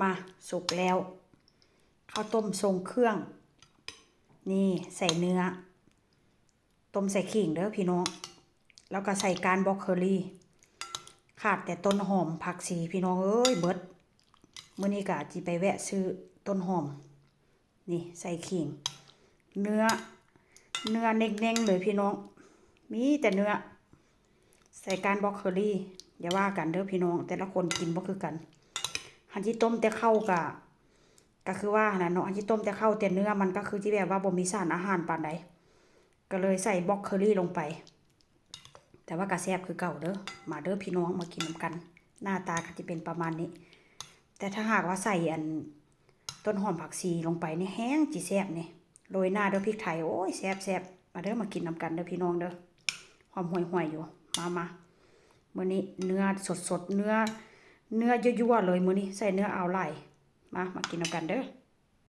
มาสุกแล้วข้าวต้มทรงเครื่องนี่ใส่เนื้อต้มใส่ขิงเด้อพี่น้องแล้วก็ใส่การบล็อกเคอรี่ขาดแต่ต้นหอมผักชีพี่น้องเอ้ยเบิดมื้อนี้ก็สิไปแวะซื้อต้นหอมนี่ใส่ขิงเนื้อเน่งๆเลยพี่น้องมีแต่เนื้อใส่การบล็อกเคอรี่อย่าว่ากันเด้อพี่น้องแต่ละคนกินบ่คือกันหันที่ต้มแต่เข้าก็คือว่านะเนาะอันที่ต้มแต่เข้าแต่เนื้อมันก็คือที่แบบว่าบ่มีสารอาหารปานใดก็เลยใส่บล็อกเคอรี่ลงไปแต่ว่ากระแซบคือเก่าเด้อมาเด้อพี่น้องมากินนำกันหน้าตาก็จะเป็นประมาณนี้แต่ถ้าหากว่าใส่ต้นหอมผักชีลงไปนี่แห้งจิแซ่บนี่โรยหน้าด้วยพริกไทยโอ้ยแซ่บมาเด้อมากินนำกันเด้อพี่น้องเด้อหอมห่วยๆอยู่มามื้อนี้เนื้อสดๆเนื้อยั่วๆเลยมื้อนี้ใส่เนื้อเอาไหล่มากินนำกันเด้อ